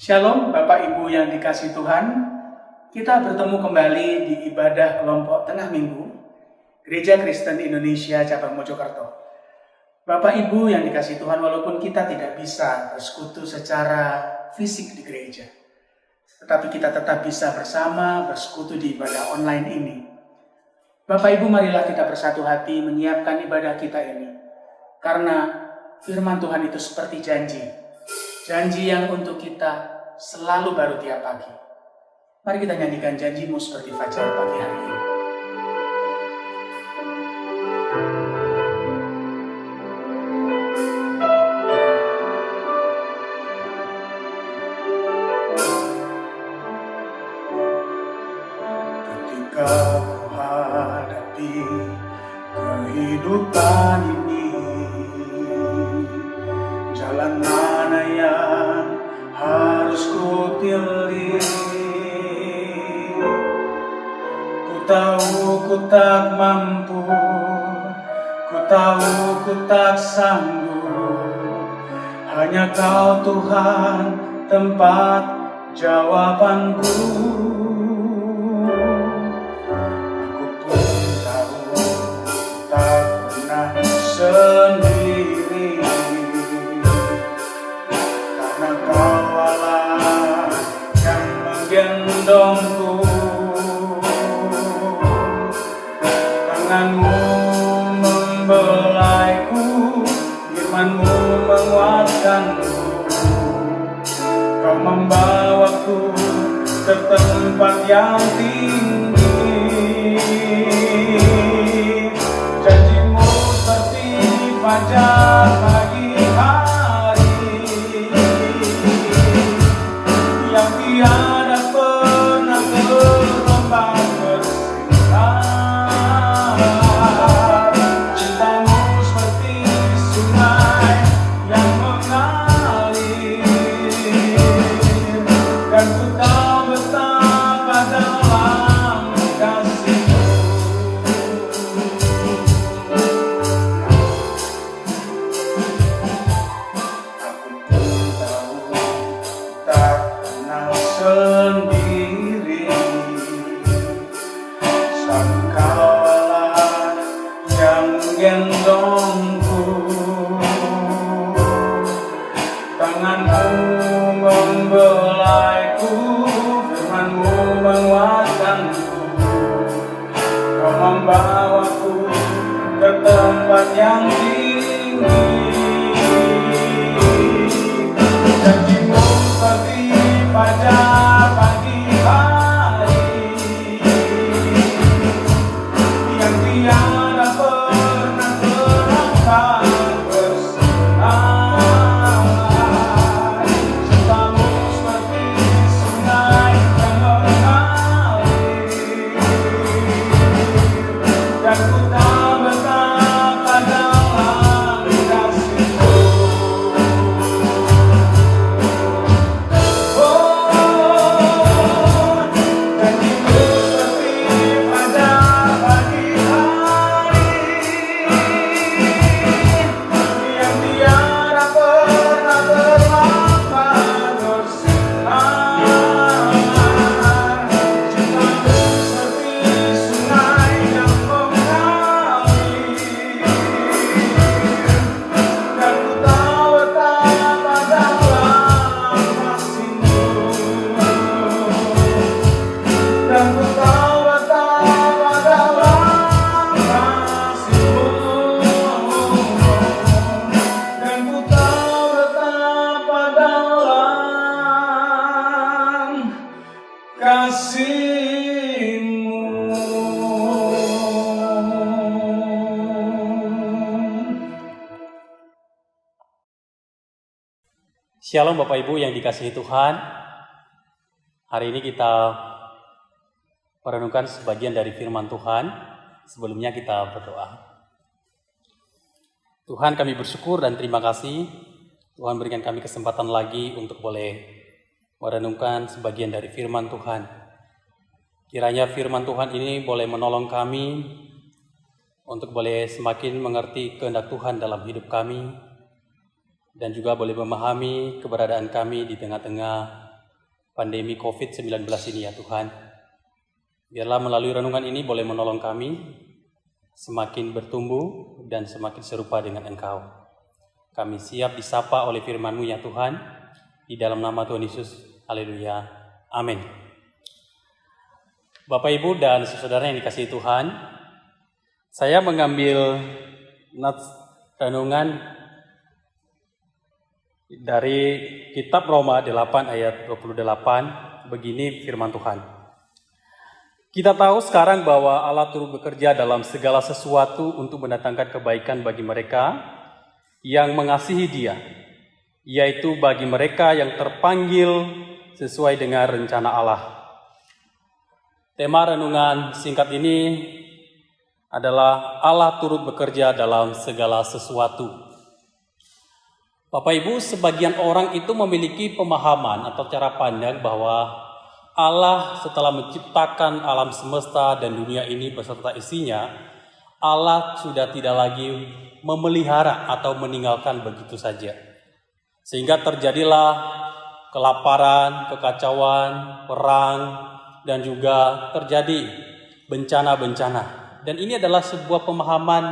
Shalom Bapak Ibu yang dikasihi Tuhan. Kita bertemu kembali di ibadah kelompok tengah minggu Gereja Kristen Indonesia Cabang Mojokerto. Bapak Ibu yang dikasihi Tuhan, walaupun kita tidak bisa bersekutu secara fisik di gereja, tetapi kita tetap bisa bersama bersekutu di ibadah online ini. Bapak Ibu, marilah kita bersatu hati menyiapkan ibadah kita ini, karena firman Tuhan itu seperti janji yang untuk kita selalu baru tiap pagi. Mari kita nyanyikan janjimu seperti fajar pagi hari ini. Ketika ku hadapi kehidupan ini, jalan mana yang harus ku pilih? Ku tahu ku tak mampu, ku tahu ku tak sanggup. Hanya Kau Tuhan tempat jawabanku. Aku pun tahu tak pernah sendiri, karena Kau Allah yang menggendongku. Tanganmu membelaiku, firman-Mu menguatkanku. Kau membawaku ke tempat yang tinggi. Janji-Mu seperti fajar pagi hari, yang tiada pernah terlambat bersinar. Cinta-Mu seperti sungai yang mengalir, dan ku tahu betapa dalam kasih-Mu. Aku pun tahu tak pernah sendiri, sang Kau Allah yang menggendongku. Tangan-Mu membelaiku, firman-Mu menguatkanku. Kau membawaku ke tempat yang tinggi. Janji-Mu seperti fajar pagi hari, yang tiada pernah terlambat bersinar. Cinta-Mu seperti sungai yang mengalir, dan ku tahu betapa dalam kasih-Mu. Janji-Mu seperti fajar pagi hari, yang tiada pernah terlambat bersinar. Cinta-Mu seperti sungai yang mengalir, dan ku tahu betapa dalam kasih-Mu. Dan ku tahu betapa dalam kasih-Mu. Dan ku tahu betapa dalam kasih-Mu. Shalom Bapak Ibu yang dikasihi Tuhan. Hari ini kita merenungkan sebagian dari firman Tuhan. Sebelumnya kita berdoa. Tuhan, kami bersyukur dan terima kasih Tuhan berikan kami kesempatan lagi untuk boleh merenungkan sebagian dari firman Tuhan. Kiranya firman Tuhan ini boleh menolong kami untuk boleh semakin mengerti kehendak Tuhan dalam hidup kami, dan juga boleh memahami keberadaan kami di tengah-tengah pandemi COVID-19 ini ya Tuhan. Biarlah melalui renungan ini boleh menolong kami semakin bertumbuh dan semakin serupa dengan Engkau. Kami siap disapa oleh firman-Mu ya Tuhan, di dalam nama Tuhan Yesus. Haleluya. Amin. Bapak, Ibu, dan saudara yang dikasihi Tuhan, saya mengambil nats renungan dari kitab Roma 8 ayat 28. Begini firman Tuhan. Kita tahu sekarang bahwa Allah turut bekerja dalam segala sesuatu untuk mendatangkan kebaikan bagi mereka yang mengasihi Dia, yaitu bagi mereka yang terpanggil sesuai dengan rencana Allah. Tema renungan singkat ini adalah Allah turut bekerja dalam segala sesuatu. Bapak Ibu, sebagian orang itu memiliki pemahaman atau cara pandang bahwa Allah setelah menciptakan alam semesta dan dunia ini beserta isinya, Allah sudah tidak lagi memelihara atau meninggalkan begitu saja. Sehingga terjadilah kelaparan, kekacauan, perang, dan juga terjadi bencana-bencana. Dan ini adalah sebuah pemahaman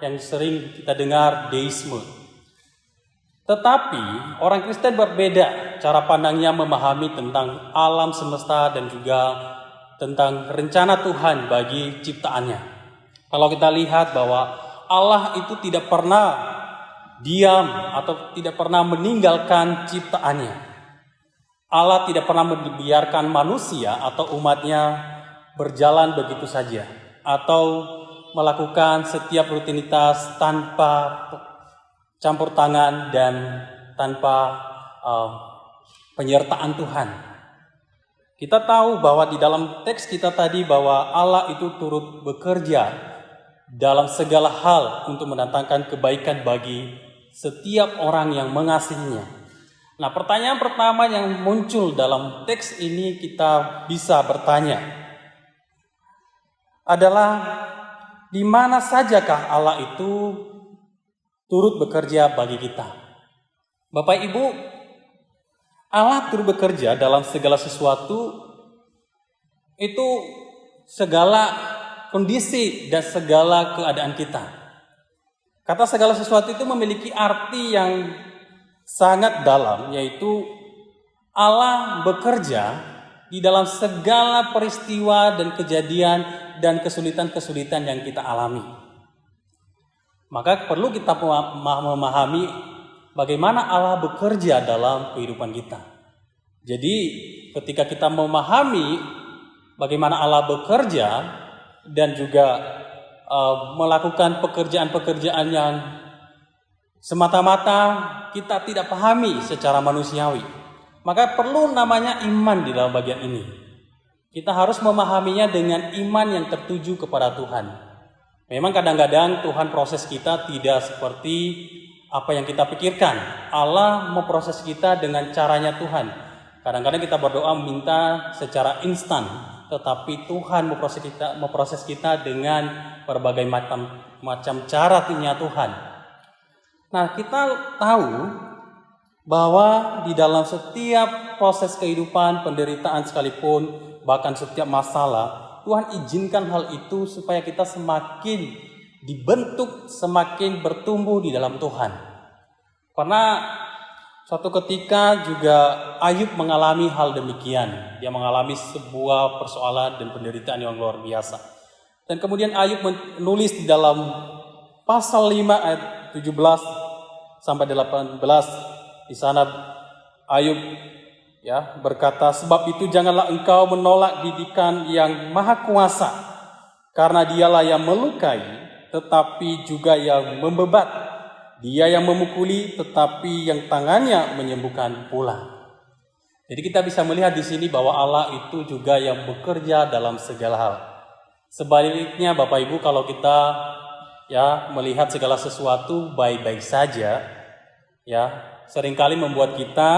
yang sering kita dengar, deisme. Tetapi orang Kristen berbeda cara pandangnya memahami tentang alam semesta dan juga tentang rencana Tuhan bagi ciptaannya. Kalau kita lihat bahwa Allah itu tidak pernah diam atau tidak pernah meninggalkan ciptaannya. Allah tidak pernah membiarkan manusia atau umatnya berjalan begitu saja atau melakukan setiap rutinitas tanpa campur tangan dan tanpa penyertaan Tuhan. Kita tahu bahwa di dalam teks kita tadi bahwa Allah itu turut bekerja dalam segala hal untuk mendatangkan kebaikan bagi setiap orang yang mengasihinya. Nah, pertanyaan pertama yang muncul dalam teks ini kita bisa bertanya adalah di mana sajakah Allah itu turut bekerja bagi kita? Bapak Ibu, Allah turut bekerja dalam segala sesuatu, itu segala kondisi dan segala keadaan kita. Kata segala sesuatu itu memiliki arti yang sangat dalam, yaitu Allah bekerja di dalam segala peristiwa dan kejadian dan kesulitan-kesulitan yang kita alami. Maka perlu kita memahami bagaimana Allah bekerja dalam kehidupan kita. Jadi ketika kita memahami bagaimana Allah bekerja dan juga melakukan pekerjaan-pekerjaan yang semata-mata kita tidak pahami secara manusiawi, maka perlu namanya iman di dalam bagian ini. Kita harus memahaminya dengan iman yang tertuju kepada Tuhan. Memang kadang-kadang Tuhan proses kita tidak seperti apa yang kita pikirkan. Allah memproses kita dengan caranya Tuhan. Kadang-kadang kita berdoa minta secara instan, tetapi Tuhan memproses kita dengan berbagai macam caranya Tuhan. Nah, kita tahu bahwa di dalam setiap proses kehidupan, penderitaan sekalipun, bahkan setiap masalah, Tuhan izinkan hal itu supaya kita semakin dibentuk, semakin bertumbuh di dalam Tuhan. Karena suatu ketika juga Ayub mengalami hal demikian. Dia mengalami sebuah persoalan dan penderitaan yang luar biasa. Dan kemudian Ayub menulis di dalam pasal 5 ayat 17 sampai 18, di sana Ayub berkata, sebab itu janganlah engkau menolak didikan yang maha kuasa, karena dialah yang melukai tetapi juga yang membebat, dia yang memukuli tetapi yang tangannya menyembuhkan pula. Jadi kita bisa melihat di sini bahwa Allah itu juga yang bekerja dalam segala hal. Sebaliknya Bapak Ibu, kalau kita melihat segala sesuatu baik-baik saja, seringkali membuat kita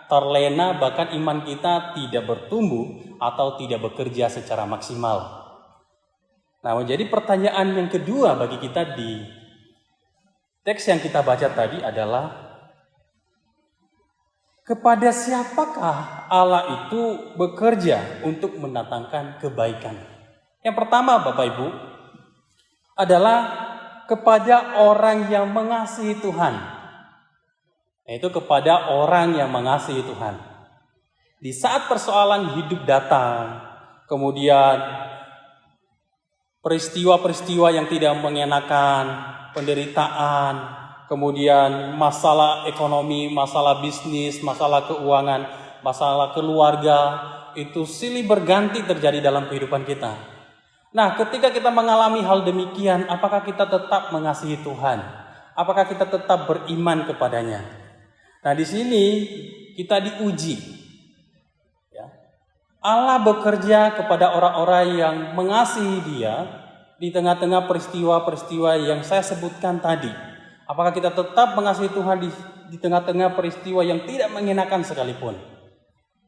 terlena, bahkan iman kita tidak bertumbuh atau tidak bekerja secara maksimal. Nah, menjadi pertanyaan yang kedua bagi kita di teks yang kita baca tadi adalah, kepada siapakah Allah itu bekerja untuk mendatangkan kebaikan? Yang pertama, Bapak Ibu, adalah kepada orang yang mengasihi Tuhan. Yaitu kepada orang yang mengasihi Tuhan. Di saat persoalan hidup datang, kemudian peristiwa-peristiwa yang tidak mengenakan, penderitaan, kemudian masalah ekonomi, masalah bisnis, masalah keuangan, masalah keluarga, itu silih berganti terjadi dalam kehidupan kita. Nah, ketika kita mengalami hal demikian, apakah kita tetap mengasihi Tuhan? Apakah kita tetap beriman kepadanya? Nah, di sini kita diuji. Allah bekerja kepada orang-orang yang mengasihi Dia di tengah-tengah peristiwa-peristiwa yang saya sebutkan tadi. Apakah kita tetap mengasihi Tuhan di tengah-tengah peristiwa yang tidak mengenakan sekalipun?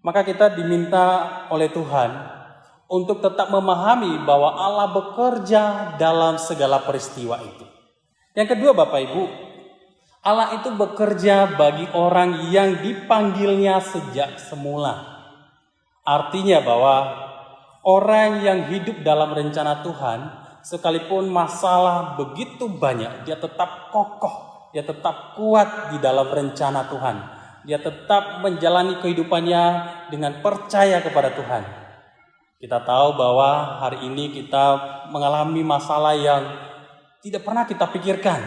Maka kita diminta oleh Tuhan untuk tetap memahami bahwa Allah bekerja dalam segala peristiwa itu. Yang kedua, Bapak Ibu, Allah itu bekerja bagi orang yang dipanggilnya sejak semula. Artinya bahwa orang yang hidup dalam rencana Tuhan, sekalipun masalah begitu banyak, dia tetap kokoh, dia tetap kuat di dalam rencana Tuhan. Dia tetap menjalani kehidupannya dengan percaya kepada Tuhan. Kita tahu bahwa hari ini kita mengalami masalah yang tidak pernah kita pikirkan.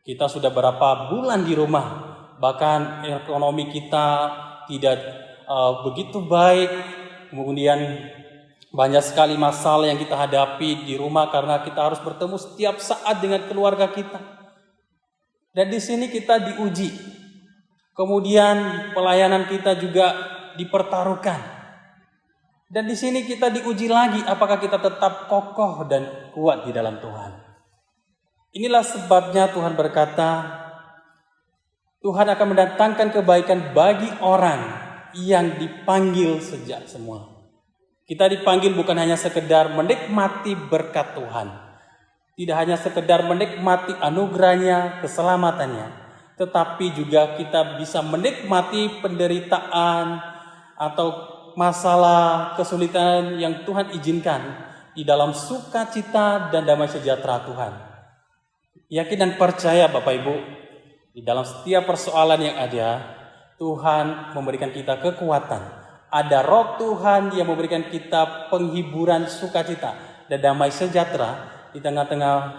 Kita sudah berapa bulan di rumah, bahkan ekonomi kita tidak begitu baik, kemudian banyak sekali masalah yang kita hadapi di rumah karena kita harus bertemu setiap saat dengan keluarga kita. Dan di sini kita diuji. Kemudian pelayanan kita juga dipertaruhkan. Dan di sini kita diuji lagi apakah kita tetap kokoh dan kuat di dalam Tuhan. Inilah sebabnya Tuhan berkata, Tuhan akan mendatangkan kebaikan bagi orang yang dipanggil sejak semula. Kita dipanggil bukan hanya sekedar menikmati berkat Tuhan, tidak hanya sekedar menikmati anugerahnya, keselamatannya, tetapi juga kita bisa menikmati penderitaan atau masalah, kesulitan yang Tuhan izinkan di dalam sukacita dan damai sejahtera Tuhan. Yakin dan percaya Bapak Ibu, di dalam setiap persoalan yang ada, Tuhan memberikan kita kekuatan. Ada Roh Tuhan yang memberikan kita penghiburan sukacita dan damai sejahtera di tengah-tengah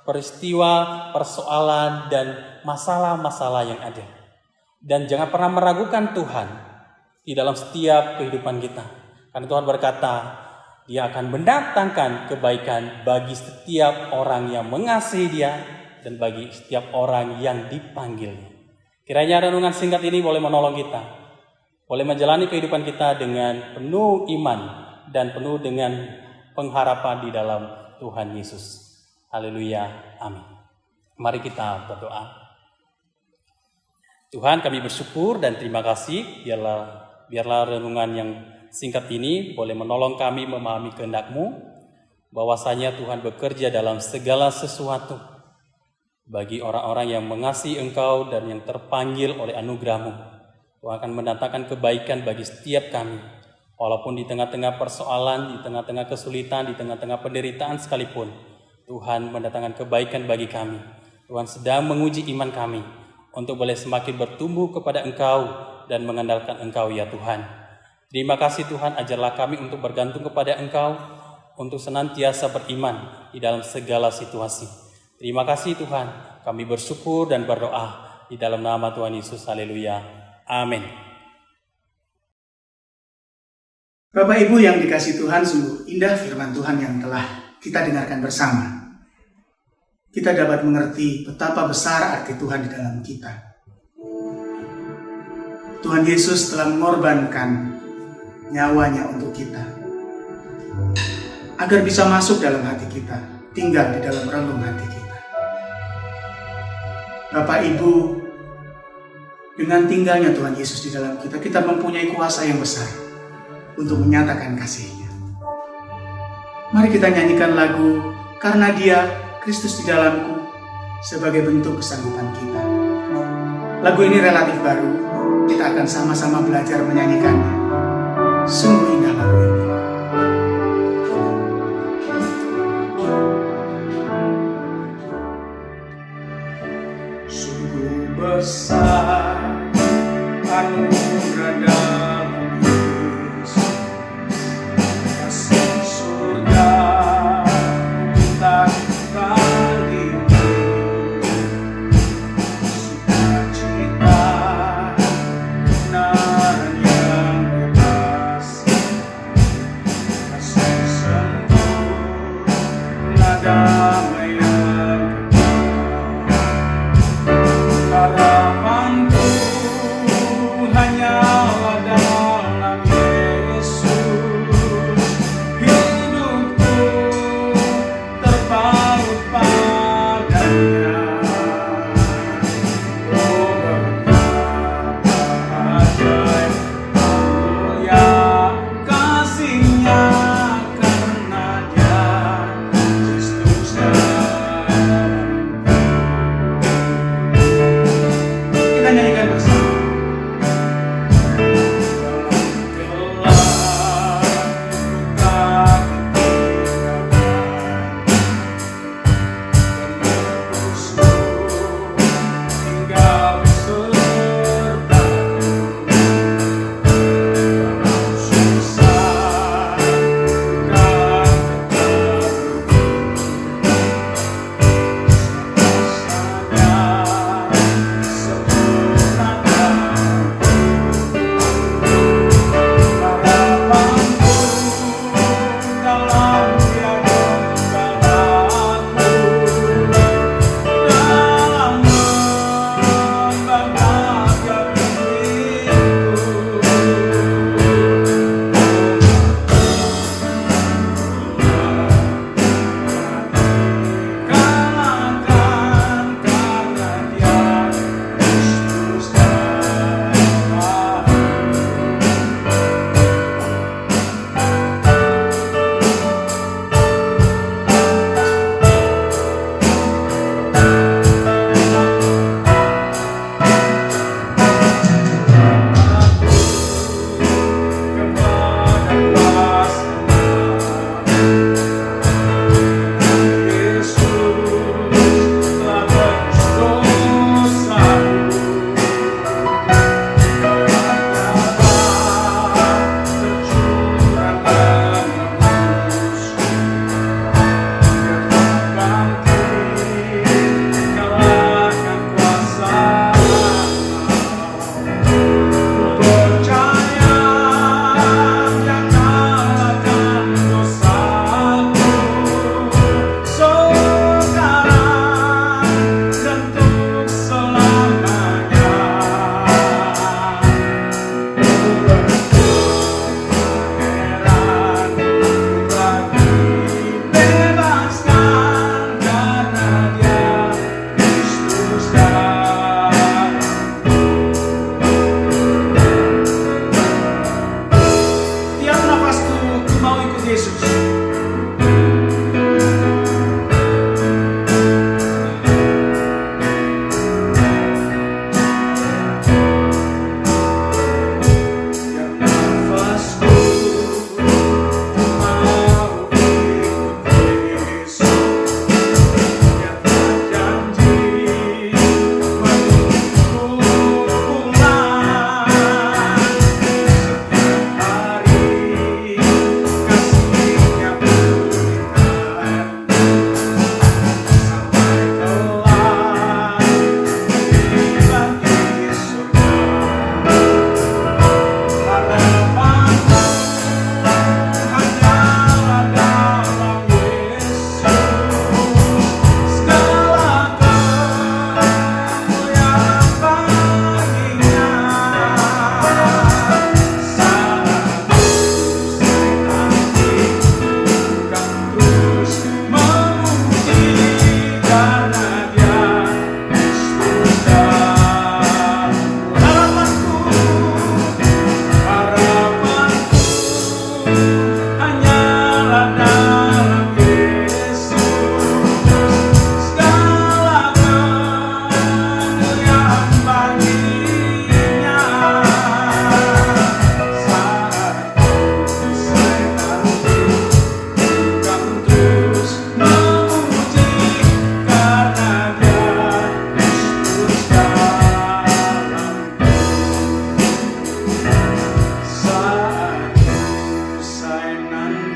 peristiwa, persoalan, dan masalah-masalah yang ada. Dan jangan pernah meragukan Tuhan di dalam setiap kehidupan kita. Karena Tuhan berkata, Dia akan mendatangkan kebaikan bagi setiap orang yang mengasihi Dia dan bagi setiap orang yang dipanggilnya. Kiranya renungan singkat ini boleh menolong kita, boleh menjalani kehidupan kita dengan penuh iman dan penuh dengan pengharapan di dalam Tuhan Yesus. Haleluya, amin. Mari kita berdoa. Tuhan, kami bersyukur dan terima kasih, biarlah renungan yang singkat ini boleh menolong kami memahami kehendak-Mu, bahwasanya Tuhan bekerja dalam segala sesuatu bagi orang-orang yang mengasihi Engkau dan yang terpanggil oleh anugerah-Mu. Tuhan akan mendatangkan kebaikan bagi setiap kami. Walaupun di tengah-tengah persoalan, di tengah-tengah kesulitan, di tengah-tengah penderitaan sekalipun, Tuhan mendatangkan kebaikan bagi kami. Tuhan sedang menguji iman kami untuk boleh semakin bertumbuh kepada Engkau dan mengandalkan Engkau ya Tuhan. Terima kasih Tuhan, ajarlah kami untuk bergantung kepada Engkau, untuk senantiasa beriman di dalam segala situasi. Terima kasih Tuhan, kami bersyukur dan berdoa di dalam nama Tuhan Yesus. Haleluya. Amin. Bapak Ibu yang dikasihi Tuhan, sungguh indah firman Tuhan yang telah kita dengarkan bersama. Kita dapat mengerti betapa besar arti Tuhan di dalam kita. Tuhan Yesus telah mengorbankan nyawanya untuk kita, agar bisa masuk dalam hati kita, tinggal di dalam relung hati kita. Bapak Ibu, dengan tinggalnya Tuhan Yesus di dalam kita, kita mempunyai kuasa yang besar untuk menyatakan kasih-Nya. Mari kita nyanyikan lagu Karena Dia, Kristus di dalamku, sebagai bentuk kesanggupan kita. Lagu ini relatif baru, kita akan sama-sama belajar menyanyikannya. Sungguh indah lagu ini. Sungguh besar anugerah dalam Yesus, kasih surga kita kali ini, sukacita kebenaran yang bebas, kasih sempurna damai yang harapanku hanyalah dalam Yesus, hidupku terpaut padanya. Oh betapa ajaib mulia kasih-Nya, karena Dia Kristus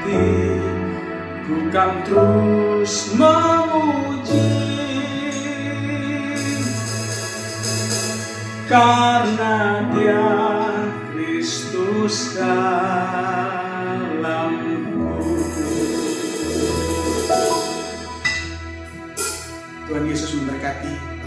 hati, ku kan terus memuji, karena Dia Kristus dalamku. Tuhan Yesus memberkati.